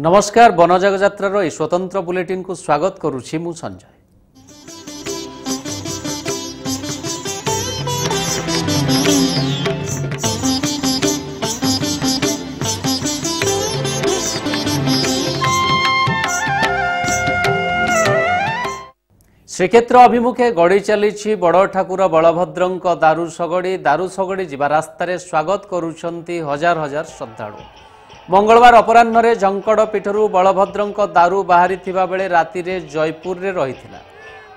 नमस्कार वनजग यात्रार यह स्वतंत्र बुलेटिन को स्वागत करुछि मु संजय। श्रीक्षेत्र अभिमुखे गड़ी चली बड़ ठाकुर बलभद्र दारू सगड़ी जीवा रास्तार स्वागत करुछंती हजार हजार श्रद्धालु। मंगलवार अपराह्न झंकड़ पीठरू बलभद्र दारू बाहरी बेले राति जयपुर रे रही।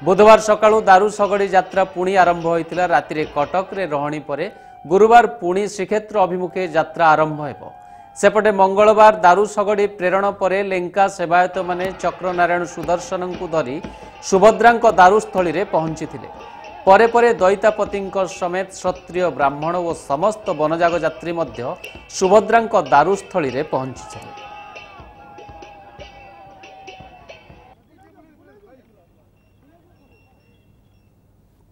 बुधवार सकाळू दारू सगड़ी यात्रा पुणी आरंभ होइतिला। राति कटक रे रहणी परे गुरुवार पुणी श्रीक्षेत्र अभिमुखे यात्रा आरंभ हेबो। सेपटे मंगलवार दारू सगड़ी प्रेरण परे लेंका सेवायत माने चक्रनारायण सुदर्शन को धरी सुभद्रा दारूस्थली रे पहुंचीथिले। परे परे दैतापति समेत क्षत्रिय ब्राह्मण और समस्त वनजाग यात्री मध्य सुभद्रा दारूस्थली रे पहुंची।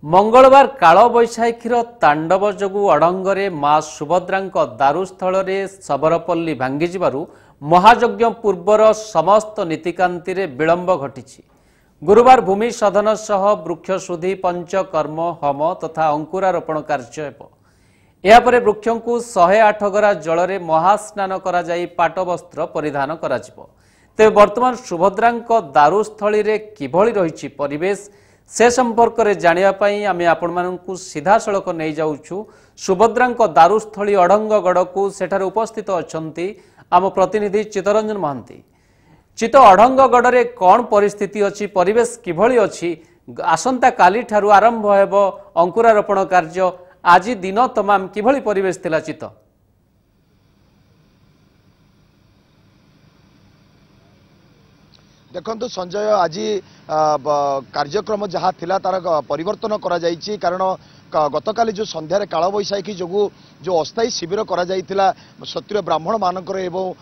मंगलवार काल बैशाखीर तांडव जोगु अड़ंगरे मां सुभद्रा दारूस्थल रे सबरपल्ली भांगीजिबारु महायज्ञ पूर्वर समस्त नीतिकांति रे विलंब घटिछि। गुरुवार भूमि सदन सह वृक्षशुद्धि पंचकर्म होम तथा अंकुरारोपण कार्य हेब। यापर वृक्ष को 108 गरा जल में महास्नान करा जाई पाट वस्त्र परिधान करा जिवो। तेबे वर्तमान सुभद्रा दारूस्थली रे किभଳି रहिछि परिवेश से संपर्क में जानापी आम आपको सीधासख नहीं जाऊँ। सुभद्रा दारूस्थली अढ़ंगगढ़ को सेठार उपस्थित अच्छा आम प्रतिनिधि चित्तरंजन महांती। चित्त अढ़ंगगढ़ रे कौन परिस्थिति अच्छी परिवेश किभଳି अच्छी आसंता काली ठारू आरंभ हेब अंकुरारोपण कार्य आज दिन तमाम किभଳି परिवेश थिला चित्त? देखंतु संजय आज कार्यक्रम जहाँ थिला तार परिवर्तन करा जायछि। कारण गतकाली जो संध्यारे काल बैशाखी जोगु जो अस्थायी शिविर करा जायतिला क्षत्रिय ब्राह्मण मानकर एवं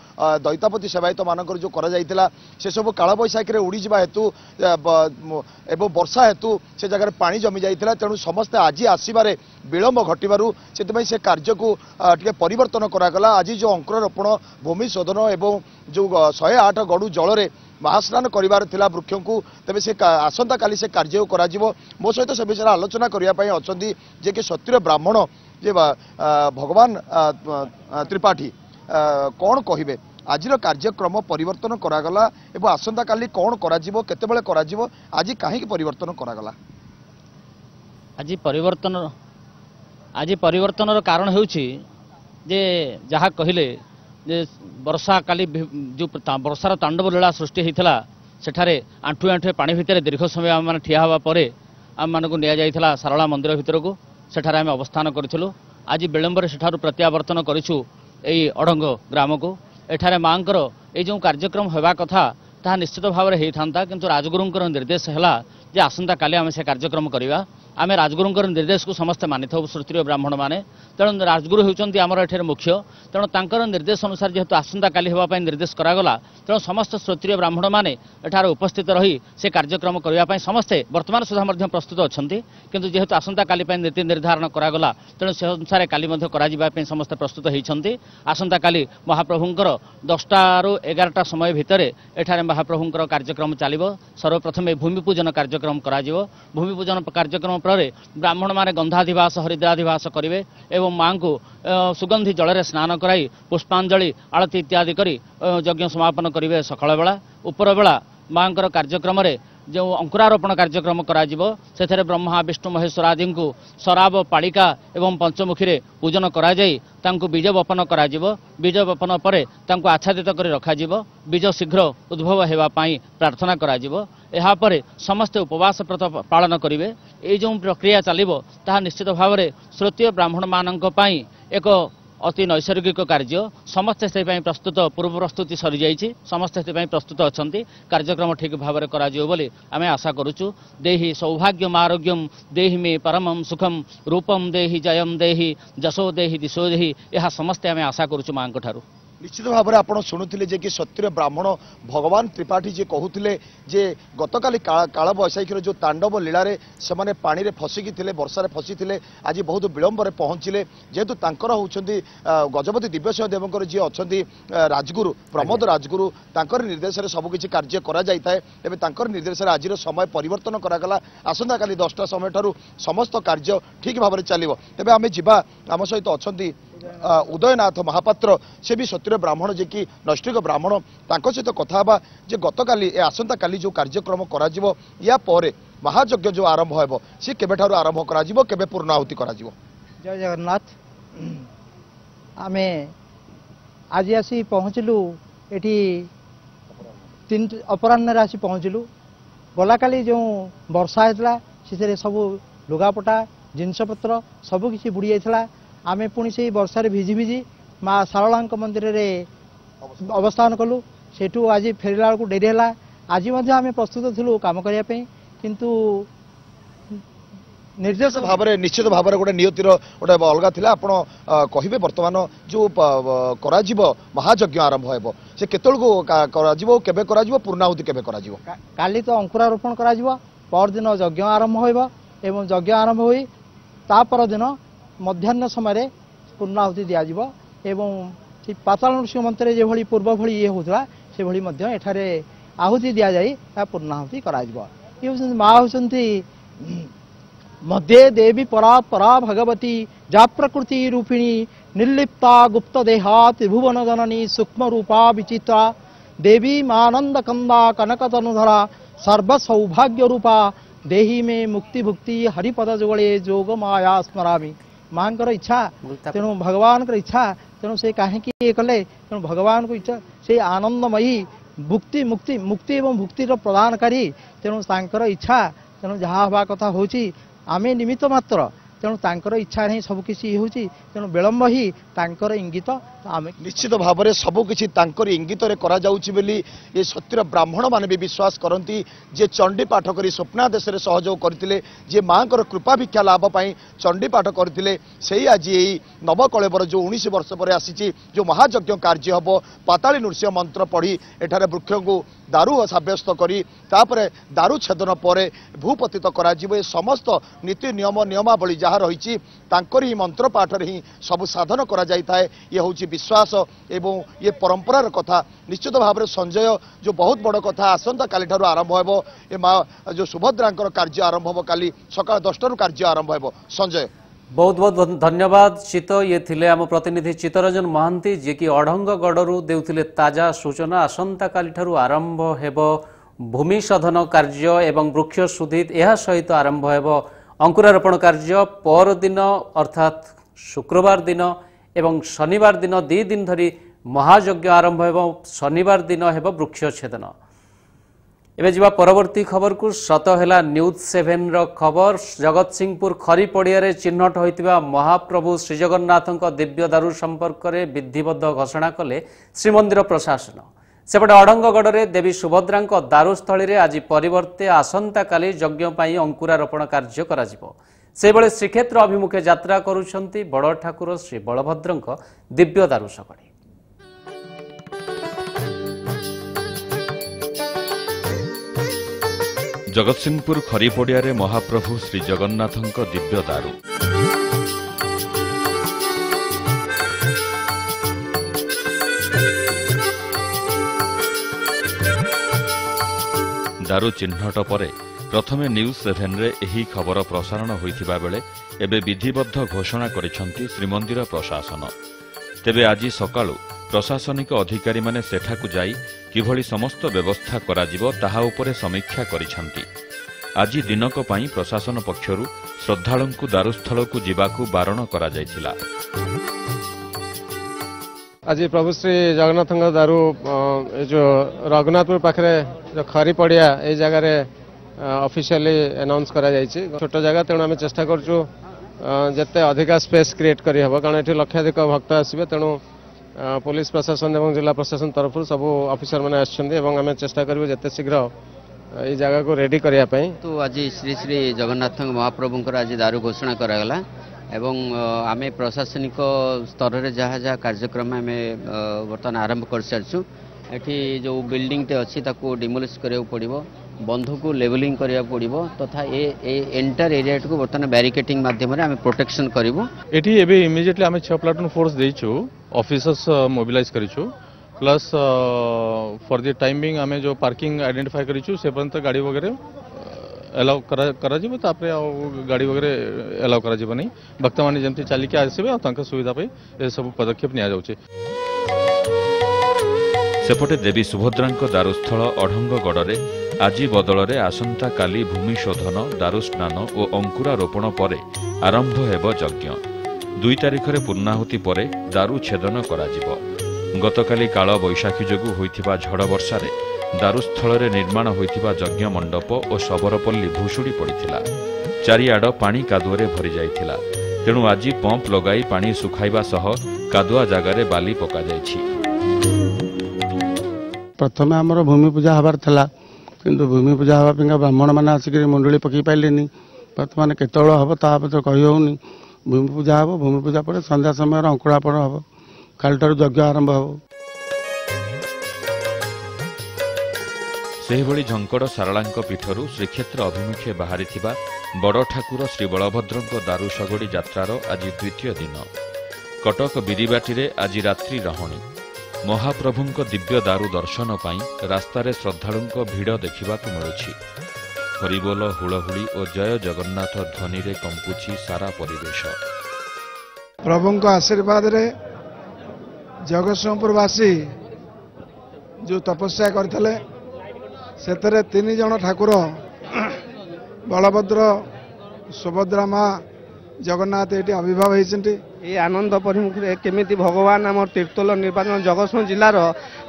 दैतापति सेवायत मानकर जो करा जायतिला से सब काल बैशाखी रे उड़ी जिबा हेतु एवं वर्षा हेतु से जगह पानी जमी जायतिला। तेणु समस्त आज आसीबारे विलंब घटिबारु सेतबै से कार्य को टिके परिवर्तन करागला। आज जो अंकुरारोपण भूमि शोधन एवं जो 108 गड़ू जल रे महास्नान करिवार थिला वृक्ष को तेबे से आसंता काली से कार्य करा जिवो। मो सहित से विषय आलोचना करिया पई अछंती जे कि क्षत्रिय ब्राह्मण जे भगवान त्रिपाठी कौन कहिबे आज कार्यक्रम परिवर्तन करागला एवं आसंता काली कौन करा जिवो केतेबेले करा जिवो आज काहे परिवर्तन करागला? आज परिवर्तन कारण होउछि जे जहा कहिले जे वर्षा काली जो वर्षार तांडव लीला सृष्टि होता सेठारे आंठु आंठु पानी भितर दीर्घ समय आम मैंने ठिया हवा पर आम मानक नि जाइथिला सारला मंदिर भितर को सेठारे आम अवस्थान करूँ। आज विलंबर सेठारु प्रत्यावर्तन करूँ यही अढ़ंग ग्राम को। एठारे मांकर ये जो कार्यक्रम होगा कथा ताहा निश्चित भाव में होता किंतु राजगुरुंकर निर्देश है जे आसंता काली आम से कार्यक्रम करवा। आम राजगुरुंकर निर्देश को समस्ते मानिथाउ क्षत्रिय ब्राह्मण माने। तेणु राजगुरु होउचंती आमर एठे मुख्य। तेणु तांकर निर्देश अनुसार जेहेतु आसंता काली होगा पाई निर्देश करागला तेणु समस्त क्षत्रिय ब्राह्मण माने एठार उपस्थित रही से कार्यक्रम करने पाई समस्ते वर्तमान सुधा मध्य प्रस्तुत अछंती। किंतु जेहेतु आसंता काली पाई नीति निर्धारण करागला तेणु से अनुसार काली मध्य करा जिबा पाई समस्ते प्रस्तुत होइछंती। आसंता काली महाप्रभुंकर 10टा रु 11टा समय भितर एठारे महाप्रभुंकर कार्यक्रम चलिबो। सर्वप्रथम भूमि पूजन कार्यक्रम करा जिवो। भूमि पूजन कार्यक्रम पर ब्राह्मण माने गंधाधिवास हरिद्राधिवास करेंगे एवं माँ को सुगंधि जल में स्नान कराई पुष्पांजलि आरती इत्यादि करी यज्ञ समापन करेंगे। सकाळ बेला उपर बेला माँ कार्यक्रम जो अंकुरारोपण कार्यक्रम कर ब्रह्मा विष्णु महेश्वर आदि को शराब पालिका एवं पंचमुखी रे पूजन करा जाई तांको बीज बपन करा जिवो। बीज बपन परे तांको आच्छादित कर रखा जिवो। बीज शीघ्र उद्भव हेबा पाई प्रार्थना करा जिवो। एहा परे समस्त उपवास व्रत पालन करिवे। ए जो प्रक्रिया चलिबो ताहा निश्चित भाव में श्रोत्रिय ब्राह्मण मानक पाई एक अति नैसर्गिक कार्य। समस्ते से प्रस्तुत पूर्व प्रस्तुति सरी जाइए। समस्ते से प्रस्तुत अच्छा कार्यक्रम ठीक भाव में करा आम आशा करुचु। देहि सौभाग्यम आरोग्यम देहि मे परमं सुखम रूपम देहि जयम देहि जशो देहि दिशो देहि यह समस्ते आम आशा करुचु माँ ठारू। निश्चित भाव में आप शुणुले कि सत्य ब्राह्मण भगवान त्रिपाठी जी कहते जे गतकाली काल बैशाखीर जो तांडव लीला से मैंने पानी में फसिकी थे वर्षा फसी थे आज बहुत विलंब पहुंचले जेहेतु होती गजपति दिव्यसिंह देवकर जी अच्छा राजगुरु प्रमोद राजगुरु निर्देश सबकि कार्य कर निर्देश आज समय परिवर्तन करागला आसंता काली 10टा समय ठारू समस्त कार्य ठीक भाव में चलो तेज आम जा आम सहित अच्छा उदयनाथ महापात्र से भी सत्य ब्राह्मण जे कि नैष्ठिक ब्राह्मण सहित कथा जे गतकाली आसंता काली जो कार्यक्रम करा या परे महायज्ञ जो आरंभ हो सी केबेठारु आरंभ करा केबे पूर्णाहुति करा जय जगन्नाथ आमे आज आसी पहुँचलु एठी 3 अपराह्न आसी पहुँचलु गला काली जो वर्षा होता से सब लुगापटा जिनपतर सबकि बुड़ी जाता आमे पुणी से वर्षा भिजी भिजी माँ शारला मंदिर रे अवस्थान कलु सेठू आज फेरला बेलू डेरी है आज आम प्रस्तुत थिलु काम करने किंतु निर्देश भाव में निश्चित भाव में गोटे नियतिर गोटे अलग थी आप कहे बर्तमान जो महायज्ञ आरंभ हो से केबे पूर्णाहुति केबे काली तो अंकुरारोपण करा परदिन यज्ञ आरंभ हो यज्ञ आरंभ हो तापर दिन मध्याह्न समय पूर्णाहुति दिज्व एवं पाताल नृसिंह मंत्र जो भली पूर्व भली ये होता से भली एठारे आहुति दि जाए पूर्णाहुति करा माँ होती मध्य देवी परा परा भगवती जा प्रकृति रूपिणी निर्लिप्ता गुप्त देहा त्रिभुवन जननी सूक्ष्म रूपा विचित्रा देवी मानंद कंदा कनक तनुधरा सर्व सौभाग्य रूपा देही में मुक्ति भुक्ति हरिपद जुगले जोग माया स्मरामी माँ इच्छा तेणु भगवान इच्छा तेणु से कहीं कले तेणु भगवान को इच्छा से आनंदमयी भुक्ति मुक्ति मुक्ति एवं भुक्तिर प्रदानकारी तेणु तांकर इच्छा तेणु जहाँ हवा कथा होची आमे निमित्त मात्र तेणु तांकर इच्छा ही सबकिछि होची तेणु विलंब ही तांकर इंगित आमे निश्चित भाव में सबकिछि तांकर इंगित रे करा जाउछि बेली ये सत्य ब्राह्मण माने भी विश्वास करती जे चंडी पाठ करी स्वप्नादेश रे सहयोग करथिले जे मांकर कृपा भिक्षा लाभ पाई चंडी पाठ करथिले सेही आज यही नवकलेबर जो 19 वर्ष पर आसी जो महायज्ञ कार्य हम पाताली नृसिंह मंत्र पढ़ी एठारे वृक्ष को दारू सब्यस्त करी तापरे दारू छेदन पर भूपतित करा ये समस्त नीति नियम नियमावली जहाँ रही तांकर ही मंत्र पाठ ही सब साधन करा जाय थाए ये हूँ विश्वास एवं ये परंपरार कथा निश्चित भाव में संजय जो बहुत बड़ कथा आसंता काली ठारू आरंभ हो ए माँ जो सुभद्रांकर कार्य आरंभ हो काली सकाळ 10टारू कार्य आरंभ हो संजय बहुत बहुत धन्यवाद चित ये थिले आम प्रतिनिधि चित्तरंजन महांती जे कि अढ़ंगगढ़ देउथिले ताजा सूचना आसंता काली ठारू आरंभ हेबो भूमि शोधन कार्य एवं वृक्ष शुद्धित यह सहित आरंभ हेबो अंकुरारोपण कार्य पर दिन अर्थात शुक्रवार दिन एवं शनिवार दिन 2 दिन धरी महायज्ञ आरंभ हेबो शनिवार दिन हेबो वृक्ष छेदन। एबे जीवा परवर्ती खबर को सत है न्यूज 7 रो खबर जगतसिंहपुर खरी पड़िया चिन्हट होइतिबा महाप्रभु श्रीजगन्नाथ दिव्य दारू संपर्क में विधिबद्ध घोषणा कले श्रीमंदिर प्रशासन सेपटे अढ़ंगगढ़ देवी सुभद्रा दारूस्थली में आज परिवर्ते आसंता काली यज्ञ अंकुरारोपण कार्य करा सेबळे श्रीक्षेत्र अभिमुखे यात्रा करुछंती बड़ ठाकुर श्री बलभद्र दिव्य दारू सकड़ी। जगतसिंहपुर खरीपड़िया महाप्रभु श्री जगन्नाथ दिव्य दारू दारू चिन्हट पर प्रथमे न्यूज 7 रे एही खबर प्रसारण होइथिबा बेले एबे विधिबद्ध घोषणा करिसंती श्रीमंदिर प्रशासन। तेबे आज सकाळु प्रशासनिक अधिकारी माने सेठाकु जाई किभଳି समस्त व्यवस्था कराजिबो ताहा उपरे समीक्षा करिसंती। आज दिनक पई प्रशासन पक्षरु श्रद्धालुंकु दारूस्थलकु जिबाकु बारण करा जायतिला। आज प्रभु श्री जगन्नाथ दारू जो रघुनाथपुर पाखे जो खरी पड़िया ये जगार ऑफिशियली अनाउंस करा जायछि। छोट जगह तेणु आम चेष्टा करूँ जिते अधिका स्पेस क्रिएट करी हबो कारण एठी लक्षाधिक भक्त आसबे तेणु पुलिस प्रशासन और जिला प्रशासन तरफ सब ऑफिसर मैंने आम चेष्टा करूँ जिते शीघ्र ये जगह को रेडी करने। तो आज श्री श्री जगन्नाथ महाप्रभुंकर आज दारू घोषणा करागला एवं आमे प्रशासनिक स्तर रे जहाँ जहाँ कार्यक्रम आम बर्तमान आरंभ कर सारी एठी जो बिल्डिंग टे अच्छी ताको डिमोलिश करिया पड़िबो बंध को लेवलिंग करिया पड़िबो तथा ए एंटायर एरिया को बर्तमान बैरिकेटिंग माध्यम रे आमे प्रोटेक्शन करिवो। एठी एबे इमिडिएटली आमे 6 प्लाटून फोर्स देइछु ऑफिसर्स मोबिलाइज करिछु प्लस फॉर द टाइमिंग आमे जो पार्किंग आइडेंटिफाई करिछु से पर्यंत गाड़ी वगैरह एलाउ करा जिवो तापरे गाड़ी वगैरह एलाउ करा जिवो नहीं भक्त माने जेमति चाली के आसीबे आ तांका सुविधा पे ए सब पदक्षेप निया जाउचे। सेपटे देवी सुभद्रांक दारुस्थल अढंगगड़े आज बदल आसंता काली भूमि शोधन दारुस्नान और अंकुरारोपण पर आरंभ हेब यज्ञ 2 तारिख में पूर्णाहुति पर दारु छेदन करा गतकाली काल बैशाखी जोगु होइथिबा झड़ वर्षारे दारुस्थल निर्माण होइथिबा यज्ञ मंडप और सबरपल्ली भूशुड़ी पड़िथिला चारिआड पानी कादुअरे भरी जाइथिला तेणु आज पंप लगाई पानी सुखाइबा सह कादुआ जगार बाली पका जाइछि। प्रथम आमर भूमि पूजा हबार थला किंतु भूमि पूजा हवा पिंगा ब्राह्मण माने आसिक मंडली पकई पाइलेनी बर्तमान केतल हम ता कही होनी भूमि पूजा हम भूमि पूजा पर संध्या समय अंकुरापण हम कालठार यज्ञ आरंभ हम। सेहिभଳି झंकड़ सारଳାଙ୍କ पीठरू श्रीक्षेत्र अभिमुखे बाहरी बड़ ठाकुर श्री बलभद्रଙ୍କ दारू सगड़ी यात्रार आज द्वितीय दिन कटक बिरीबाटी रे आज रात्रि रहणी महाप्रभुंक दिव्य दारू दर्शन पाई रास्तार श्रद्धालुंक भिड़ देखा मिलुछि हरिबोल हुलहुली और जय जगन्नाथ ध्वनि रे कंपुछि सारा परिवेश। प्रभुंक आशीर्वाद रे जगतसिंहपुरवासी जो तपस्या करथिले सेतरे 3 जण ठाकुर बलभद्र सुभद्रा माँ जगन्नाथ ये आविर्भाव होती ये आनंद परिमुखी केमिति भगवान आम तीर्थल निर्वाचन जगतसिंह जिलार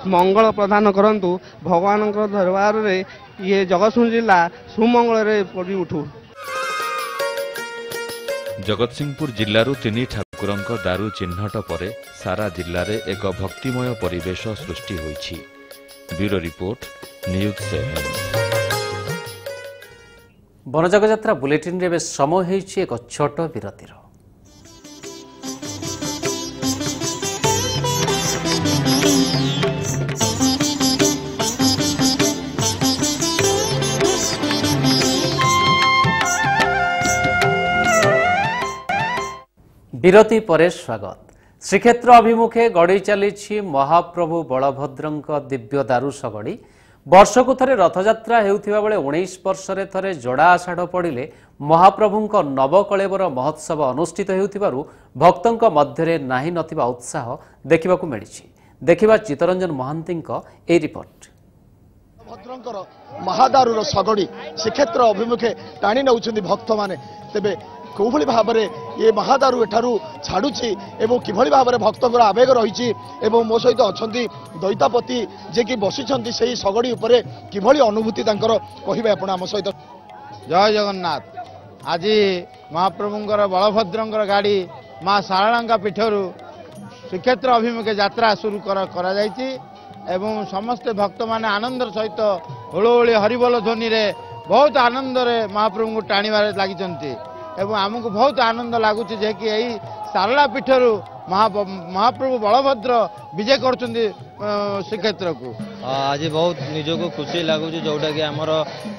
मंगल प्रदान करंतु भगवान दरबार रे ये जगतसिंह जिला सुमंगल रे पड़ी उठू। जगतसिंहपुर जिल्लारू 3 ठाकुरंक दारू चिन्हट पर सारा जिल्ला रे एक भक्तिमय परिवेश सृष्टि होइछि। Bureau report news 7। वनजग यात्रा बुलेटिन रे समय होइछि एक छोट विरतिर। विरति परे स्वागत। श्रीक्षेत्र अभिमुखे गड़ी चली महाप्रभु बलभद्रंक दिव्य दारू सगड़ी वर्षकु थरे रथयात्रा हेउथिबा बेले 19 वर्षरे थरे जोड़ा आषाढ़ पड़िले महाप्रभुंक नवकलेवर महोत्सव अनुष्ठित हेउथिबारु भक्तंक मध्यरे नाही नथिबा उत्साह देखिबाकु मिलिछि। देखिबा चितरंजन महांतींक ए रिपोर्ट। भद्रंकर महादारूर सगड़ी श्रीक्षेत्र अभिमुखे टाणी नौछन्ति भक्त माने तेबे कोभली भाव में ये महादारू एठारू छाड़ुछि एवं किभली भाव में भक्तर आवेग रही मो सहित अच्छा दैतापति जे कि बसिछन्ति सेही सगड़ी उपरे किभली अनुभूति तांकर कहिबे आपण आम सहित। जय जगन्नाथ। आज महाप्रभुंकर बलभद्रंकर गाड़ी माँ सारळांका पीठरू श्रीक्षेत्र अभिमुखे यात्रा शुरू करा जायछि एवं समस्त भक्त माने आनंदर सहित हुलहुली हरिबोल ध्वनि रे बहुत आनंद रे महाप्रभु को टाणीबारे लागिछन्ति एवं आमको बहुत आनंद लगुच जे कि यही सारला पीठरू महाप्रभु बलभद्र विजय कर श्रीक्षेत्र को। आज बहुत निजको खुशी लगुच जोटा कि आमर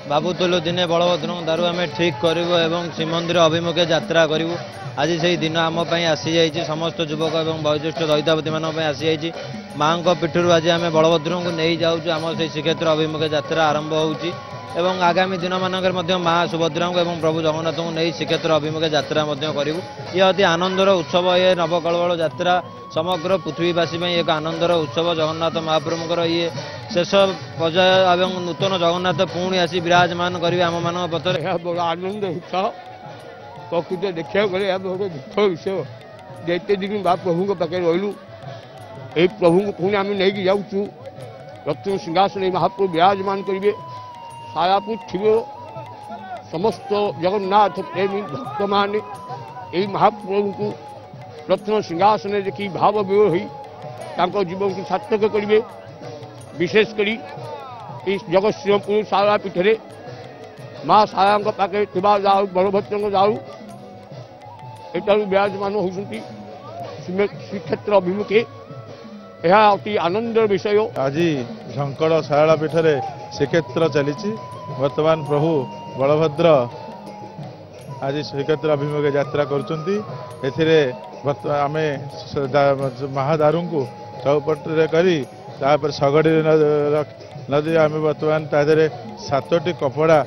भावुलु दिने बलभद्र दारू आम ठीक करूँ एवं श्रीमंदिर अभिमुखे यात्रा करूँ। आज से दिन आम आसी जाइए समस्त युवक एवं वयोज्येष्ठ दैतापति मान आसी जाइए माँ पीठरू आज आम बलभद्र को नहीं जाऊँ आम से श्रीक्षेत्र अभिमुखे यात्रा आरंभ होउची एवं आगामी दिन मानकर माँ सुभद्रा एवं प्रभु जगन्नाथ को नहीं श्रीक्षेत्र अभिमुखे यात्रा करूँ। ये अति आनंदर उत्सव ये नवकलेवर यात्रा समग्र पृथ्वीवासी एक आनंदर उत्सव जगन्नाथ महाप्रभुंकर ये शेष पर्याय एवं नूतन जगन्नाथ पुणी आसी विराजमान करेंगे आम मान पथर बड़ा आनंद उत्साह प्रकृति देखा गले दुख विषय जेते दिन प्रभु पाखे रही ये प्रभु को पुणी आम नहीं जाऊँ रत्न सिंहासन महाप्रभु विराजमान करेंगे सारा पृथ्वी समस्त जगन्नाथ प्रेमी भक्त मान यही महाप्रभु को रत्न सिंहासन देखी भाव विभोर हो जीवन को सार्थक करेंगे। विशेषकर इस जगतसिंहपुर सारा पीठरे माँ सारा पाखे बलभद्र दारू ଏଠାରୁ ବିରାଜମାନ ହେଉଛନ୍ତି ଶ୍ରୀକ୍ଷେତ୍ର ଅଭିମୁଖେ। ଏହା ଅତି ଆନନ୍ଦର ବିଷୟ। ଆଜି ଝଙ୍କଡ଼ ଶାରଳା ପୀଠରେ ଶ୍ରୀକ୍ଷେତ୍ର ଚାଲିଛି। ବର୍ତ୍ତମାନ ପ୍ରଭୁ ବଳଭଦ୍ର ଆଜି ଶ୍ରୀକ୍ଷେତ୍ର ଅଭିମୁଖେ ଯାତ୍ରା କରୁଛନ୍ତି। ଏଥିରେ ଆମେ ମହାଦାରୁଙ୍କୁ ଚଉପଟରେ କରି ତାପରେ ଶଗଡ଼ିରେ ନଦୀ ଆମେ ବର୍ତ୍ତମାନ ତା ଦେହରେ 7ଟି କପଡ଼ା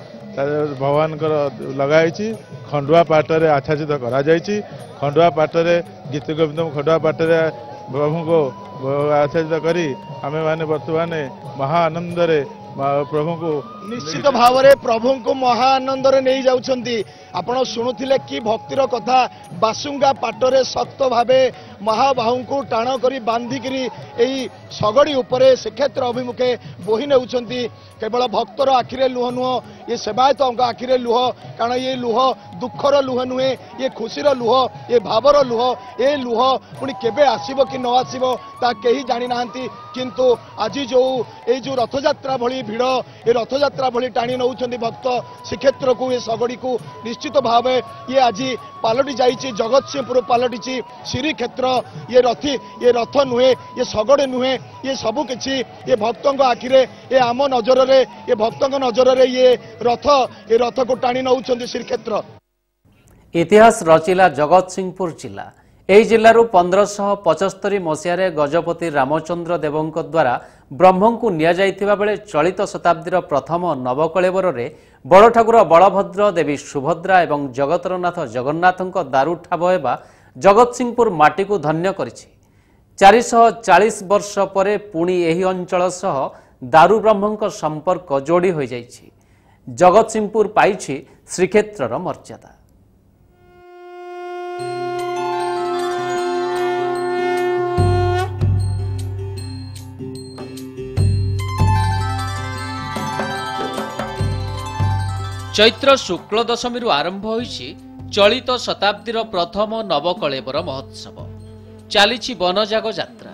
ଭଗବାନଙ୍କର ଲଗାଯାଇଛି। ଖଣ୍ଡୁଆ ପାଟରେ ଆଚ୍ଛାଦିତ କରାଯାଇଛି। ଖଣ୍ଡୁଆ ପାଟରେ ଗୀତ ଗୋବିନ୍ଦ ଖଣ୍ଡୁଆ ପାଟରେ ପ୍ରଭୁଙ୍କୁ ଆଚ୍ଛାଦିତ କରି ଆମେମାନେ ବର୍ତ୍ତମାନ ମହା ଆନନ୍ଦରେ ପ୍ରଭୁଙ୍କୁ ନିଶ୍ଚିତ ଭାବରେ ପ୍ରଭୁଙ୍କୁ ମହା ଆନନ୍ଦରେ ନେଇ ଯାଉଛନ୍ତି। ଆପଣ ଶୁଣୁଥିଲେ କି ଭକ୍ତିର କଥା। ବାସୁଙ୍ଗା ପାଟରେ ଶକ୍ତ ଭାବେ ମହାବାହୁଙ୍କୁ ଟାଣ କରି ବାନ୍ଧିକିରି ଏହି ଶଗଡ଼ି ଉପରେ ଶ୍ରୀକ୍ଷେତ୍ର ଅଭିମୁଖେ ବୋହି ନେଉଛନ୍ତି। କେବଳ ଭକ୍ତର ଆଖିରେ ଲୁହ ନୁହଁ, ଇଏ ସେବାୟତଙ୍କ ଆଖିରେ ଲୁହ। କାରଣ ଏ ଲୁହ ଦୁଃଖର ଲୁହ ନୁହେଁ, ଇଏ ଖୁସିର ଲୁହ, ଏ ଭାବର ଲୁହ। ଏ ଲୁହ ପୁଣି କେବେ ଆସିବ କି ନ ଆସିବ ତା କେହି ଜାଣିନାହାନ୍ତି। କିନ୍ତୁ ଆଜି ଏଇ ଯୋଉ ରଥଯାତ୍ରା ଭଳି ଭିଡ଼, ଏ ରଥଯାତ୍ରା ଭଳି ଟାଣି ନେଉଛନ୍ତି ଭକ୍ତ ଶ୍ରୀକ୍ଷେତ୍ରକୁ, ଏ ଶଗଡ଼ିକୁ। ନିଶ୍ଚିତ ଭାବେ ଇଏ ଆଜି ପାଲଟି ଯାଇଛି, ଜଗତସିଂହପୁର ପାଲଟିଛି ଶ୍ରୀକ୍ଷେତ୍ର। ଇଏ ରଥ ନୁହେଁ, ଇଏ ଶଗଡ଼ ନୁହେଁ, ଇଏ ସବୁ କିଛି ଏ ଭକ୍ତଙ୍କ ଆଖିରେ, ଏ ଆମ ନଜରରେ, ଏ ଭକ୍ତଙ୍କ ନଜରରେ ଇଏ ରଥକୁ ଟାଣି ନେଉଛନ୍ତି ଶ୍ରୀକ୍ଷେତ୍ର। ଇତିହାସ ରଚିଲା ଜଗତସିଂହପୁର ଜିଲ୍ଲା। ଏହି ଜିଲ୍ଲାରୁ 1575 ମସିହାରେ ଗଜପତି ରାମଚନ୍ଦ୍ର ଦେବଙ୍କ ଦ୍ୱାରା ବ୍ରହ୍ମଙ୍କୁ ନିଆଯାଇଥିବା ବେଳେ ଚଳିତ ଶତାବ୍ଦୀର ପ୍ରଥମ ନବକଳେବରରେ ବଡ଼ଠାକୁର ବଳଭଦ୍ର, ଦେବୀ ସୁଭଦ୍ରା ଏବଂ ଜଗତରନାଥ ଜଗନ୍ନାଥଙ୍କ ଦାରୁ ଠାବ ହେବା ଜଗତସିଂହପୁର ମାଟିକୁ ଧନ୍ୟ କରିଛି। 440 ବର୍ଷ ପରେ ପୁଣି ଏହି ଅଞ୍ଚଳ ସହ ଦାରୁ ବ୍ରହ୍ମଙ୍କ ସମ୍ପର୍କ ଯୋଡ଼ି ହୋଇଯାଇଛି। ଜଗତସିଂହପୁର ପାଇଛି ଶ୍ରୀକ୍ଷେତ୍ରର ମର୍ଯ୍ୟାଦା। ଚୈତ୍ର ଶୁକ୍ଳ ଦଶମୀରୁ ଆରମ୍ଭ ହୋଇଛି ଚଳିତ ଶତାବ୍ଦୀର ପ୍ରଥମ ନବକଳେବର ମହୋତ୍ସବ। ଚାଲିଛି ବନଜାଗ ଯାତ୍ରା।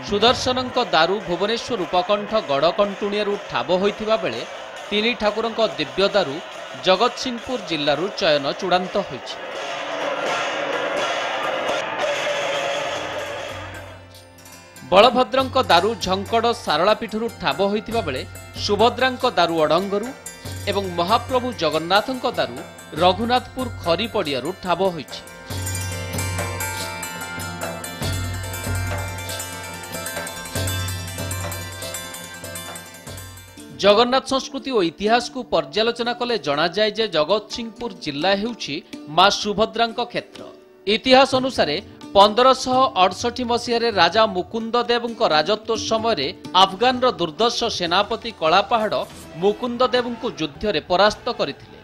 ସୁଦର୍ଶନଙ୍କ ଦାରୁ ଭୁବନେଶ୍ୱର ଉପକଣ୍ଠ ଗଡ଼କଣ୍ଟୁଣିଆରୁ ଠାବ ହୋଇଥିବା ବେଳେ 3 ଠାକୁରଙ୍କ ଦିବ୍ୟ ଦାରୁ ଜଗତସିଂହପୁର ଜିଲ୍ଲାରୁ ଚୟନ ଚୂଡ଼ାନ୍ତ ହୋଇଛି। ବଳଭଦ୍ରଙ୍କ ଦାରୁ ଝଙ୍କଡ଼ ଶାରଳା ପୀଠରୁ ଠାବ ହୋଇଥିବା ବେଳେ ସୁଭଦ୍ରାଙ୍କ ଦାରୁ ଅଡ଼ଙ୍ଗରୁ ଏବଂ ମହାପ୍ରଭୁ ଜଗନ୍ନାଥଙ୍କ ଦାରୁ ରଘୁନାଥପୁର ଖରି ପଡ଼ିଆରୁ ଠାବ ହୋଇଛି। ଜଗନ୍ନାଥ ସଂସ୍କୃତି ଓ ଇତିହାସକୁ ପର୍ଯ୍ୟାଲୋଚନା କଲେ ଜଣାଯାଏ ଯେ ଜଗତସିଂହପୁର ଜିଲ୍ଲା ହେଉଛି ମା ସୁଭଦ୍ରାଙ୍କ କ୍ଷେତ୍ର। ଇତିହାସ ଅନୁସାରେ 1568 ମସିହାରେ ରାଜା ମୁକୁନ୍ଦ ଦେବଙ୍କ ରାଜତ୍ୱ ସମୟରେ ଆଫଗାନର ଦୁର୍ଦ୍ଧର୍ଷ ସେନାପତି କଳାପାହାଡ଼ ମୁକୁନ୍ଦ ଦେବଙ୍କୁ ଯୁଦ୍ଧରେ ପରାସ୍ତ କରିଥିଲେ।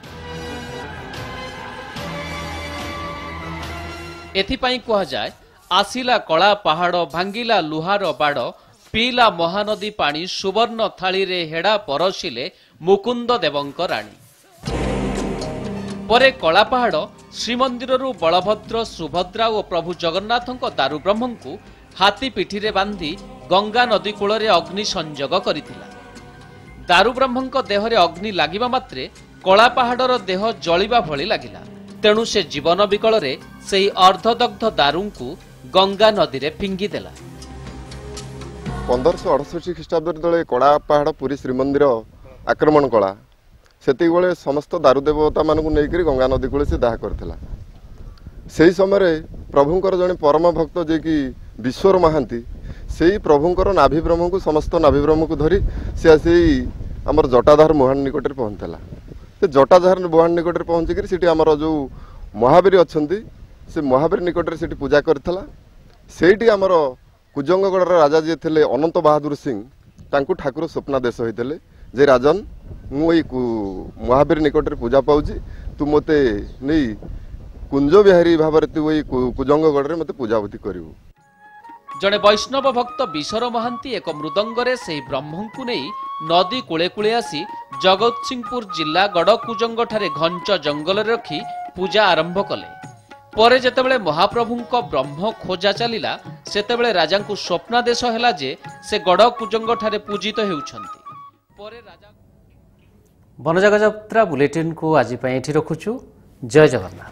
ଏଥିପାଇଁ କୁହାଯାଏ, ଆସିଲା କଳାପାହାଡ଼ ଭାଙ୍ଗିଲା ଲୁହାର ବାଡ଼, ପିଇଲା ମହାନଦୀ ପାଣି ସୁବର୍ଣ୍ଣ ଥାଳିରେ ହେଡ଼ା ପରସିଲେ ମୁକୁନ୍ଦ ଦେବଙ୍କ ରାଣୀ। ପରେ କଳାପାହାଡ଼ ଶ୍ରୀମନ୍ଦିରରୁ ବଳଭଦ୍ର, ସୁଭଦ୍ରା ଓ ପ୍ରଭୁ ଜଗନ୍ନାଥଙ୍କ ଦାରୁ ବ୍ରହ୍ମଙ୍କୁ ହାତୀ ପିଠିରେ ବାନ୍ଧି ଗଙ୍ଗା ନଦୀ କୂଳରେ ଅଗ୍ନି ସଂଯୋଗ କରିଥିଲା। ଦାରୁ ବ୍ରହ୍ମଙ୍କ ଦେହରେ ଅଗ୍ନି ଲାଗିବା ମାତ୍ରେ କଳାପାହାଡ଼ର ଦେହ ଜଳିବା ଭଳି ଲାଗିଲା। ତେଣୁ ସେ ଜୀବନ ବିକଳରେ ସେହି ଅର୍ଦ୍ଧଦଗ୍ଧ ଦାରୁଙ୍କୁ ଗଙ୍ଗା ନଦୀରେ ଫିଙ୍ଗିଦେଲା। 1568 ଖ୍ରୀଷ୍ଟାବ୍ଦରେ ଯେତେବେଳେ କଳାପାହାଡ଼ ପୁରୀ ଶ୍ରୀମନ୍ଦିର ଆକ୍ରମଣ କଲା, ସେତିକିବେଳେ ସମସ୍ତ ଦାରୁ ଦେବତା ମାନଙ୍କୁ ନେଇକରି ଗଙ୍ଗା ନଦୀ କୂଳେ ସେ ଦାହ କରିଥିଲା। ସେହି ସମୟରେ ପ୍ରଭୁଙ୍କର ଜଣେ ପରମ ଭକ୍ତ ଯିଏକି ବିଶ୍ୱର ମହାନ୍ତି, ସେହି ପ୍ରଭୁଙ୍କର ନାଭି ବ୍ରହ୍ମକୁ ସମସ୍ତ ନାଭି ବ୍ରହ୍ମକୁ ଧରି ସେ ଆସି ଆମର ଜଟାଧାର ମୁହାଣ ନିକଟରେ ପହଞ୍ଚିଥିଲା। ସେ ଜଟାଧାର ମୁହାଣ ନିକଟରେ ପହଞ୍ଚିକରି ସେଠି ଆମର ଯେଉଁ ମହାବୀର ଅଛନ୍ତି, ସେ ମହାବୀର ନିକଟରେ ସେଠି ପୂଜା କରିଥିଲା। ସେଇଠି ଆମର କୁଜଙ୍ଗଗଡ଼ର ରାଜା ଯିଏ ଥିଲେ ଅନନ୍ତ ବାହାଦୁର ସିଂ, ତାଙ୍କୁ ଠାକୁର ସ୍ୱପ୍ନାଦେଶ ହୋଇଥିଲେ ଯେ ରାଜନ, ମୁଁ ଏଇ ମହାବୀର ନିକଟରେ ପୂଜା ପାଉଛି, ତୁ ମୋତେ ନେଇ କୁଞ୍ଜ ବିହାରୀ ଭାବରେ ତୁ ଏଇ କୁଜଙ୍ଗଗଡ଼ରେ ମୋତେ ପୂଜାବୂତି କରିବୁ। ଜଣେ ବୈଷ୍ଣବ ଭକ୍ତ ବିଶର ମହାନ୍ତି ଏକ ମୃଦଙ୍ଗରେ ସେହି ବ୍ରହ୍ମଙ୍କୁ ନେଇ ନଦୀ କୂଳେ କୂଳେ ଆସି ଜଗତସିଂହପୁର ଜିଲ୍ଲା ଗଡ଼କୁଜଙ୍ଗଠାରେ ଘଞ୍ଚ ଜଙ୍ଗଲରେ ରଖି ପୂଜା ଆରମ୍ଭ କଲେ। ପରେ ଯେତେବେଳେ ମହାପ୍ରଭୁଙ୍କ ବ୍ରହ୍ମ ଖୋଜା ଚାଲିଲା ସେତେବେଳେ ରାଜାଙ୍କୁ ସ୍ୱପ୍ନାଦେଶ ହେଲା ଯେ ସେ ଗଡ଼ କୁଜଙ୍ଗଠାରେ ପୂଜିତ ହେଉଛନ୍ତି। ପରେ ରାଜା ବନଜାଗ ଯାତ୍ରା ବୁଲେଟିନକୁ ଆଜି ପାଇଁ ଏଠି ରଖୁଛୁ। ଜୟ ଜଗନ୍ନାଥ।